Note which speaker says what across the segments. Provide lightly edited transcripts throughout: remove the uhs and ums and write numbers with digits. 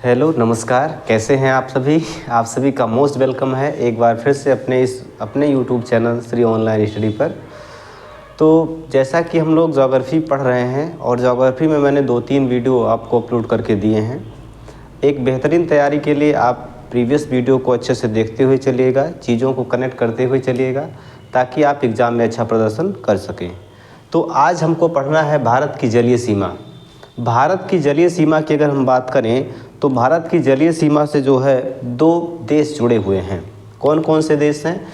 Speaker 1: Hello नमस्कार, कैसे हैं आप सभी। आप सभी का मोस्ट वेलकम है एक बार फिर से अपने YouTube channel Shri online study पर। तो जैसा कि हम लोग ज्योग्राफी पढ़ रहे हैं और ज्योग्राफी में मैंने 2-3 वीडियो आपको अपलोड करके दिए हैं। एक बेहतरीन तैयारी के लिए आप प्रीवियस वीडियो को अच्छे से देखते हुए चलिएगा, चीज़ों को कनेक्ट करते हुए चलिएगा, ताकि आप एग्ज़ाम में अच्छा प्रदर्शन कर सकें। तो आज हमको पढ़ना है भारत की जलीय सीमा। भारत की जलीय सीमा की अगर हम बात करें तो भारत की जलीय सीमा से जो है 2 देश जुड़े हुए हैं। कौन कौन से देश हैं?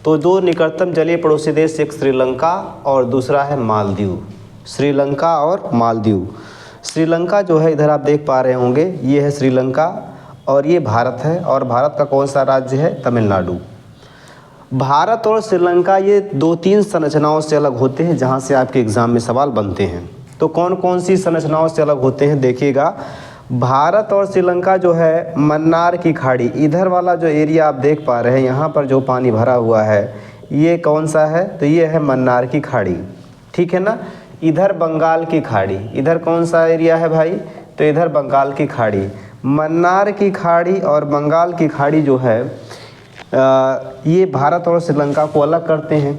Speaker 1: तो 2 निकटतम जलीय पड़ोसी देश, एक श्रीलंका और दूसरा है मालदीव। श्रीलंका और मालदीव। श्रीलंका जो है इधर आप देख पा रहे होंगे, ये है श्रीलंका और ये भारत है। और भारत का कौन सा राज्य है? तमिलनाडु। भारत और श्रीलंका ये 2-3 संरचनाओं से अलग होते हैं जहाँ से आपके एग्ज़ाम में सवाल बनते हैं। तो कौन कौन सी संरचनाओं से अलग होते हैं देखिएगा। भारत और श्रीलंका जो है मन्नार की खाड़ी, इधर वाला जो एरिया आप देख पा रहे हैं, यहाँ पर जो पानी भरा हुआ है ये कौन सा है? तो ये है मन्नार की खाड़ी, ठीक है ना। इधर बंगाल की खाड़ी, इधर कौन सा एरिया है भाई? तो इधर बंगाल की खाड़ी। मन्नार की खाड़ी और बंगाल की खाड़ी जो है ये भारत और श्रीलंका को अलग करते हैं।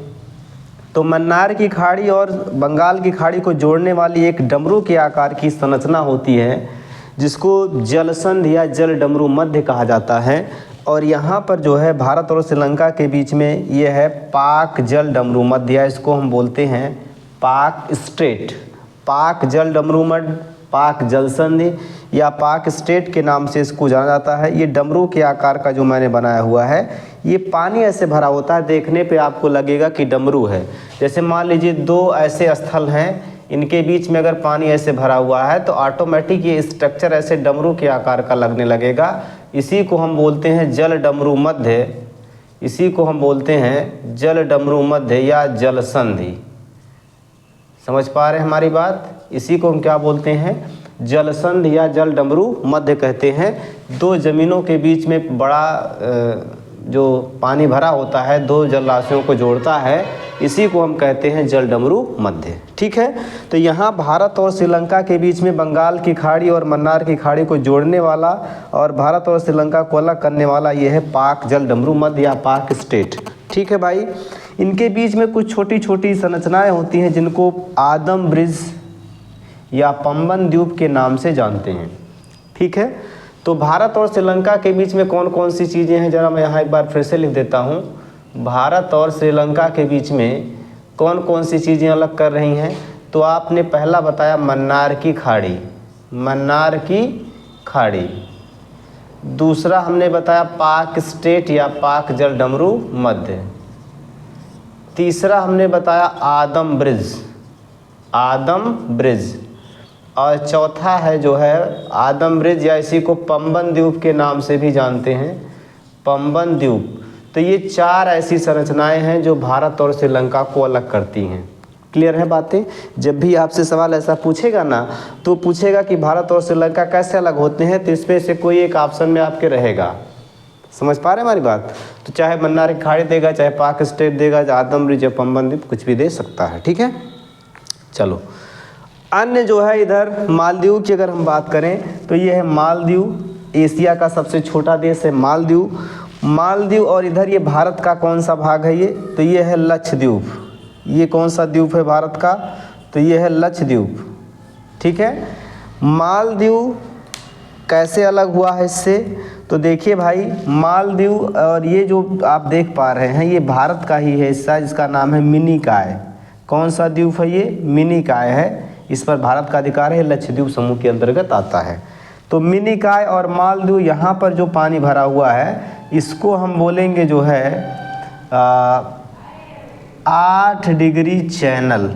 Speaker 1: तो मन्नार की खाड़ी और बंगाल की खाड़ी को जोड़ने वाली एक डमरू के आकार की संरचना होती है जिसको जलसंधि या जल डमरू मध्य कहा जाता है। और यहाँ पर जो है भारत और श्रीलंका के बीच में ये है पाक जल डमरू मध्य, या इसको हम बोलते हैं पाक स्ट्रेट। पाक जल डमरू मध्य, पाक जलसंधि या पाक स्ट्रेट के नाम से इसको जाना जाता है। ये डमरू के आकार का जो मैंने बनाया हुआ है, ये पानी ऐसे भरा होता है, देखने पे आपको लगेगा कि डमरू है। जैसे मान लीजिए 2 ऐसे स्थल हैं, इनके बीच में अगर पानी ऐसे भरा हुआ है तो ऑटोमेटिक ये स्ट्रक्चर ऐसे डमरू के आकार का लगने लगेगा। इसी को हम बोलते हैं जल डमरू मध्य, इसी को हम बोलते हैं जल डमरू मध्य या जलसंधि। समझ पा रहे हैं हमारी बात? इसी को हम क्या बोलते हैं? जलसंधि या जल डमरू मध्य कहते हैं। 2 ज़मीनों के बीच में बड़ा जो पानी भरा होता है, 2 जलराशियों को जोड़ता है, इसी को हम कहते हैं जल डमरू मध्य, ठीक है। तो यहाँ भारत और श्रीलंका के बीच में बंगाल की खाड़ी और मन्नार की खाड़ी को जोड़ने वाला और भारत और श्रीलंका को अलग करने वाला ये है पाक जल डमरू मध्य या पाक स्टेट, ठीक है भाई। इनके बीच में कुछ छोटी छोटी संरचनाएं होती हैं जिनको आदम ब्रिज या पंबन द्वीप के नाम से जानते हैं, ठीक है। तो भारत और श्रीलंका के बीच में कौन कौन सी चीज़ें हैं, ज़रा मैं यहाँ एक बार फिर से लिख देता हूँ। भारत और श्रीलंका के बीच में कौन कौन सी चीज़ें अलग कर रही हैं? तो आपने पहला बताया मन्नार की खाड़ी, मन्नार की खाड़ी। दूसरा हमने बताया पाक स्टेट या पाक जल डमरू मध्य। तीसरा हमने बताया आदम ब्रिज, आदम ब्रिज। और चौथा है जो है आदम ब्रिज या इसी को पंबन द्वीप के नाम से भी जानते हैं, पंबन द्वीप। तो ये 4 ऐसी संरचनाएं हैं जो भारत और श्रीलंका को अलग करती हैं। क्लियर है बातें? जब भी आपसे सवाल ऐसा पूछेगा ना तो पूछेगा कि भारत और श्रीलंका कैसे अलग होते हैं, तो इसमें से कोई एक ऑप्शन में आपके रहेगा। समझ पा रहे हैं हमारी बात? तो चाहे मन्नार की खाड़ी देगा, चाहे पाक स्टेट देगा, चाहे आदम ब्रिज या पंबन द्वीप, कुछ भी दे सकता है, ठीक है। चलो, अन्य जो है इधर मालदीव की अगर हम बात करें तो ये है मालदीव। एशिया का सबसे छोटा देश है मालदीव। मालदीव और इधर ये भारत का कौन सा भाग है? ये तो ये है लक्षद्वीप। ये कौन सा द्वीप है भारत का? तो ये है लक्षद्वीप, ठीक है। मालदीव कैसे अलग हुआ है इससे? तो देखिए भाई, मालदीव और ये जो आप देख पा रहे हैं ये भारत का ही है हिस्सा, जिसका नाम है मिनिकॉय। कौन सा द्वीप है ये? मिनिकॉय है। इस पर भारत का अधिकार है, लक्षद्वीप समूह के अंतर्गत आता है। तो मिनिकॉय और मालदीव, यहाँ पर जो पानी भरा हुआ है इसको हम बोलेंगे जो है 8 डिग्री चैनल।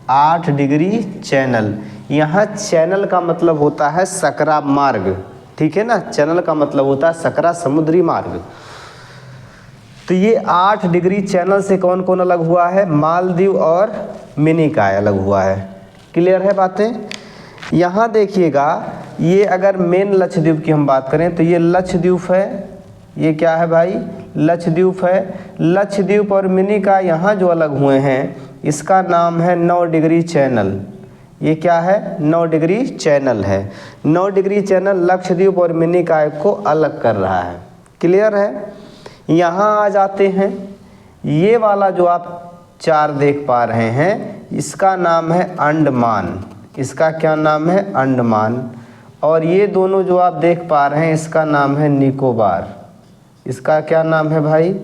Speaker 1: 8 degree channel. यहाँ चैनल का मतलब होता है सकरा मार्ग, ठीक है ना। चैनल का मतलब होता है सकरा समुद्री मार्ग। तो ये 8 डिग्री चैनल से कौन कौन अलग हुआ है? मालदीव और मिनिकॉय अलग हुआ है। क्लियर है बातें? यहाँ देखिएगा, ये अगर मेन लक्षद्वीप की हम बात करें तो ये लक्षद्वीप है। ये क्या है भाई? लक्षद्वीप है। लक्षद्वीप और मिनिकॉय यहाँ जो अलग हुए हैं इसका नाम है 9 डिग्री चैनल। ये क्या है, 9 डिग्री चैनल है। 9 डिग्री चैनल लक्षद्वीप और मिनिकॉय को अलग कर रहा है। क्लियर है। यहाँ आ जाते हैं, ये वाला जो आप 4 देख पा रहे हैं इसका नाम है अंडमान। इसका क्या नाम है, अंडमान। और ये दोनों जो आप देख पा रहे हैं इसका नाम है निकोबार। इसका क्या नाम है भाई,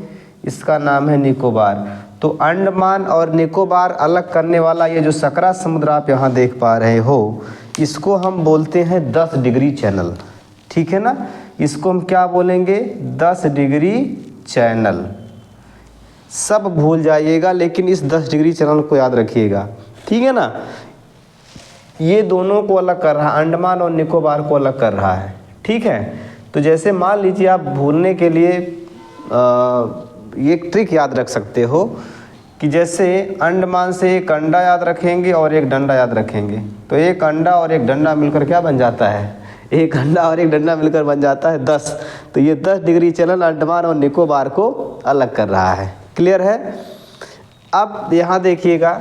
Speaker 1: इसका नाम है निकोबार। तो अंडमान और निकोबार अलग करने वाला ये जो सकरा समुद्र आप यहाँ देख पा रहे हो इसको हम बोलते हैं 10 डिग्री चैनल। ठीक है ना, इसको हम क्या बोलेंगे, 10 डिग्री चैनल। सब भूल जाइएगा लेकिन इस 10 डिग्री चैनल को याद रखिएगा। ठीक है ना, ये दोनों को अलग कर रहा है, अंडमान और निकोबार को अलग कर रहा है। ठीक है, तो जैसे मान लीजिए आप भूलने के लिए ये एक ट्रिक याद रख सकते हो कि जैसे अंडमान से एक अंडा याद रखेंगे और एक डंडा याद रखेंगे, तो एक अंडा और एक डंडा मिलकर क्या बन जाता है, एक अंडा और एक डंडा मिलकर बन जाता है 10। तो ये 10 डिग्री चैनल अंडमान और निकोबार को अलग कर रहा है। क्लियर है। अब यहाँ देखिएगा,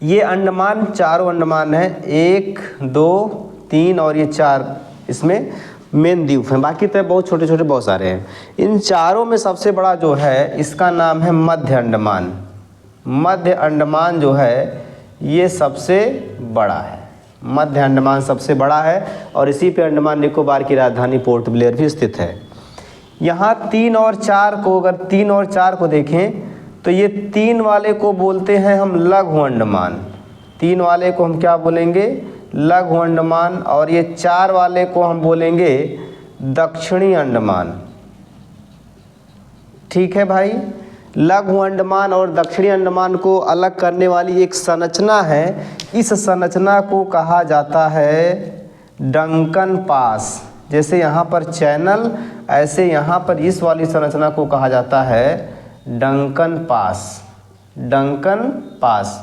Speaker 1: ये अंडमान, चारों अंडमान है, 1 2 3 और ये 4 इसमें मेन द्वीप हैं, बाकी तो बहुत छोटे छोटे बहुत सारे हैं। इन चारों में सबसे बड़ा जो है इसका नाम है मध्य अंडमान। मध्य अंडमान जो है ये सबसे बड़ा है, मध्य अंडमान सबसे बड़ा है और इसी पे अंडमान निकोबार की राजधानी पोर्ट ब्लेयर भी स्थित है। यहाँ 3 और 4 को, अगर 3 और 4 को देखें तो ये 3 वाले को बोलते हैं हम लघु अंडमान। 3 वाले को हम क्या बोलेंगे, लघु अंडमान। और ये 4 वाले को हम बोलेंगे दक्षिणी अंडमान। ठीक है भाई, लघु अंडमान और दक्षिणी अंडमान को अलग करने वाली एक संरचना है, इस संरचना को कहा जाता है डंकन पास। जैसे यहाँ पर चैनल, ऐसे यहाँ पर इस वाली संरचना को कहा जाता है डंकन पास। Duncan pass.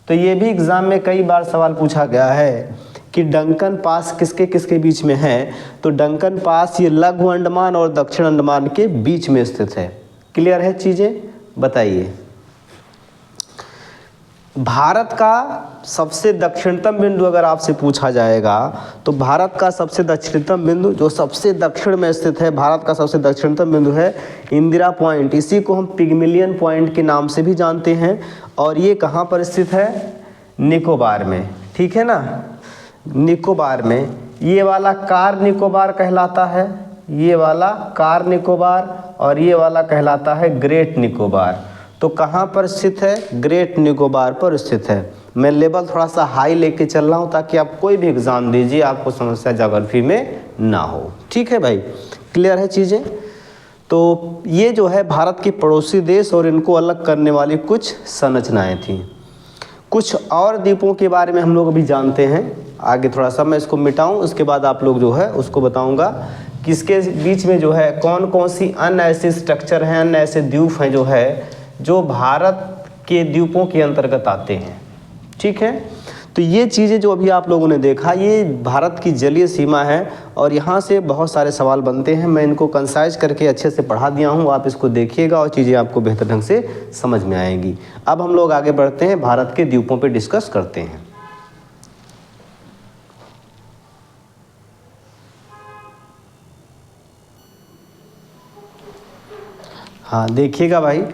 Speaker 1: तो ये भी एग्ज़ाम में कई बार सवाल पूछा गया है कि डंकन पास किसके किसके बीच में है। तो डंकन पास ये लघु अंडमान और दक्षिण अंडमान के बीच में स्थित है। क्लियर है चीज़ें, बताइए। भारत का सबसे दक्षिणतम बिंदु अगर आपसे पूछा जाएगा तो भारत का सबसे दक्षिणतम बिंदु जो सबसे दक्षिण में स्थित है, भारत का सबसे दक्षिणतम बिंदु है इंदिरा पॉइंट। इसी को हम पिग्मिलियन पॉइंट के नाम से भी जानते हैं। और ये कहाँ पर स्थित है, निकोबार में। ठीक है ना, निकोबार में। ये वाला कार निकोबार कहलाता है, ये वाला कार निकोबार, और ये वाला कहलाता है ग्रेट निकोबार। तो कहाँ पर स्थित है, ग्रेट निकोबार पर स्थित है। मैं लेवल थोड़ा सा हाई लेके चल रहा हूँ ताकि आप कोई भी एग्ज़ाम दीजिए आपको समस्या ज्योग्राफी में ना हो। ठीक है भाई, क्लियर है चीज़ें। तो ये जो है भारत के पड़ोसी देश और इनको अलग करने वाली कुछ संरचनाएं थी। कुछ और द्वीपों के बारे में हम लोग अभी जानते हैं, आगे थोड़ा सा मैं इसको मिटाऊं, उसके बाद आप लोग जो है उसको बताऊंगा किसके बीच में जो है कौन कौन सी अन्य ऐसे स्ट्रक्चर हैं, अन्य ऐसे द्वीप हैं जो है जो भारत के द्वीपों के अंतर्गत आते हैं। ठीक है, तो ये चीज़ें जो अभी आप लोगों ने देखा ये भारत की जलीय सीमा है और यहाँ से बहुत सारे सवाल बनते हैं। मैं इनको कंसाइज करके अच्छे से पढ़ा दिया हूँ, आप इसको देखिएगा और चीज़ें आपको बेहतर ढंग से समझ में आएंगी। अब हम लोग आगे बढ़ते हैं, भारत के द्वीपों पे डिस्कस करते हैं। हाँ देखिएगा भाई,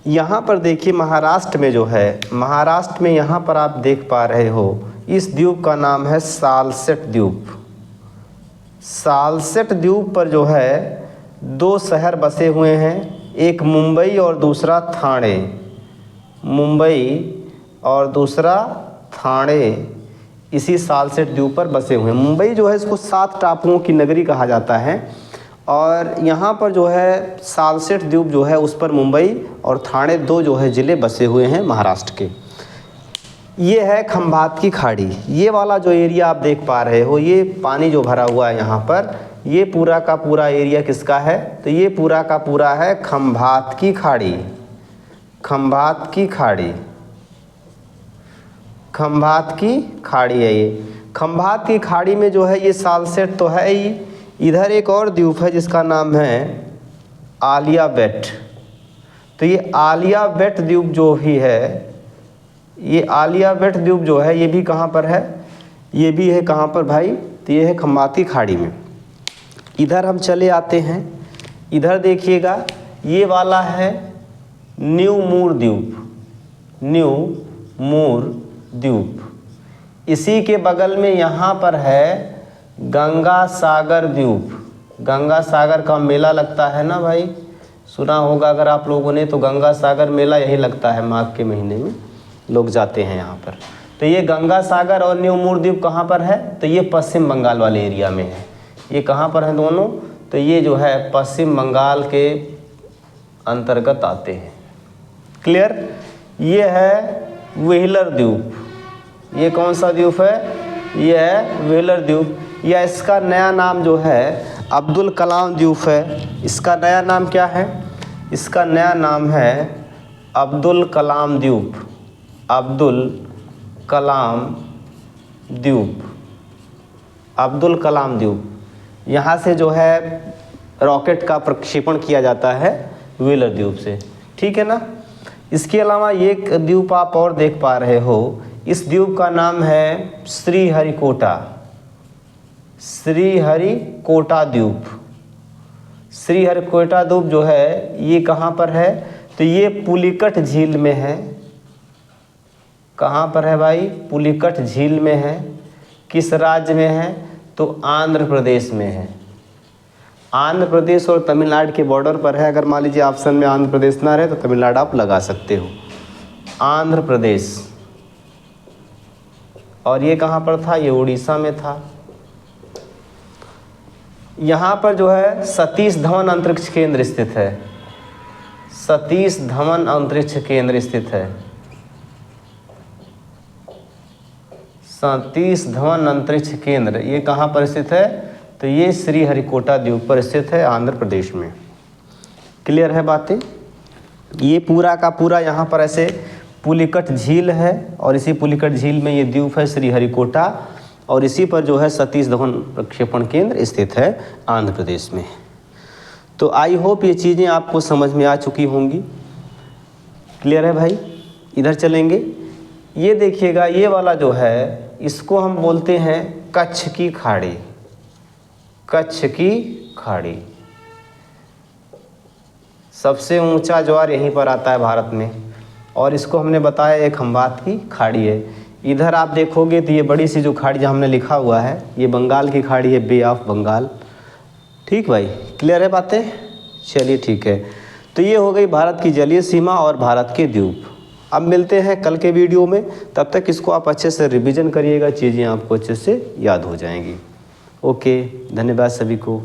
Speaker 1: यहाँ पर देखिए महाराष्ट्र में जो है, महाराष्ट्र में यहाँ पर आप देख पा रहे हो इस द्वीप का नाम है सालसेट द्वीप। सालसेट द्वीप पर जो है 2 शहर बसे हुए हैं, एक मुंबई और दूसरा ठाणे। मुंबई और दूसरा ठाणे इसी सालसेट द्वीप पर बसे हुए हैं। मुंबई जो है इसको 7 टापुओं की नगरी कहा जाता है और यहाँ पर जो है सालसेट द्वीप जो है उस पर मुंबई और ठाणे 2 जो है ज़िले बसे हुए हैं महाराष्ट्र के। ये है खंभात की खाड़ी। ये वाला जो एरिया आप देख पा रहे हो, ये पानी जो भरा हुआ है यहाँ पर, ये पूरा का पूरा एरिया किसका है, तो ये पूरा का पूरा है खंभात की खाड़ी। खंभात की खाड़ी, खंभात की खाड़ी है ये। खंभात की खाड़ी में जो है ये सालसेट तो है ही, इधर एक और द्वीप है जिसका नाम है आलिया बेट। तो ये आलिया बेट द्वीप जो भी है ये आलिया भट्ट द्वीप जो है ये भी कहाँ पर है, ये भी है कहाँ पर भाई, तो ये है खंबाती खाड़ी में। इधर हम चले आते हैं, इधर देखिएगा ये वाला है न्यू मूर द्वीप, न्यू मूर द्वीप। इसी के बगल में यहाँ पर है गंगा सागर द्वीप। गंगा सागर का मेला लगता है ना भाई, सुना होगा अगर आप लोगों ने, तो गंगा सागर मेला यही लगता है माघ के महीने में, लोग जाते हैं यहाँ पर। तो ये गंगा सागर और न्यू मूर द्वीप कहाँ पर है, तो ये पश्चिम बंगाल वाले एरिया में है। ये कहाँ पर हैं दोनों, तो ये जो है पश्चिम बंगाल के अंतर्गत आते हैं। क्लियर। ये है व्हीलर द्वीप। ये कौन सा द्वीप है, ये है व्हीलर द्वीप, या इसका नया नाम जो है अब्दुल कलाम द्वीप है। इसका नया नाम क्या है, इसका नया नाम है अब्दुल कलाम द्वीप, अब्दुल कलाम द्वीप, अब्दुल कलाम द्वीप। यहाँ से जो है रॉकेट का प्रक्षेपण किया जाता है व्हीलर द्वीप से, ठीक है ना। इसके अलावा एक द्वीप आप और देख पा रहे हो, इस द्वीप का नाम है श्रीहरिकोटा, श्रीहरिकोटा द्वीप। श्रीहरिकोटा द्वीप जो है ये कहाँ पर है, तो ये पुलिकट झील में है। कहाँ पर है भाई, पुलिकट झील में है। किस राज्य में है, तो आंध्र प्रदेश में है। आंध्र प्रदेश और तमिलनाडु के बॉर्डर पर है। अगर मान लीजिए ऑप्शन में आंध्र प्रदेश ना रहे तो तमिलनाडु आप लगा सकते हो, आंध्र प्रदेश। और ये कहाँ पर था, ये उड़ीसा में था। यहाँ पर जो है सतीश धवन अंतरिक्ष केंद्र स्थित है, सतीश धवन अंतरिक्ष केंद्र स्थित है, सतीश धवन अंतरिक्ष केंद्र। ये कहाँ पर स्थित है, तो ये श्रीहरिकोटा द्वीप पर स्थित है, आंध्र प्रदेश में। क्लियर है बातें। ये पूरा का पूरा यहाँ पर ऐसे पुलिकट झील है, और इसी पुलिकट झील में ये द्वीप है श्रीहरिकोटा, और इसी पर जो है सतीश धवन प्रक्षेपण केंद्र स्थित है आंध्र प्रदेश में। तो आई होप ये चीज़ें आपको समझ में आ चुकी होंगी। क्लियर है भाई। इधर चलेंगे, ये देखिएगा ये वाला जो है इसको हम बोलते हैं कच्छ की खाड़ी, कच्छ की खाड़ी। सबसे ऊंचा ज्वार यहीं पर आता है भारत में, और इसको हमने बताया एक खंबात की खाड़ी है। इधर आप देखोगे तो ये बड़ी सी जो खाड़ी जहाँ हमने लिखा हुआ है ये बंगाल की खाड़ी है, बे ऑफ बंगाल। ठीक भाई, क्लियर है बातें। चलिए ठीक है, तो ये हो गई भारत की जलीय सीमा और भारत के द्वीप। अब मिलते हैं कल के वीडियो में, तब तक इसको आप अच्छे से रिवीजन करिएगा, चीज़ें आपको अच्छे से याद हो जाएंगी। ओके, धन्यवाद सभी को।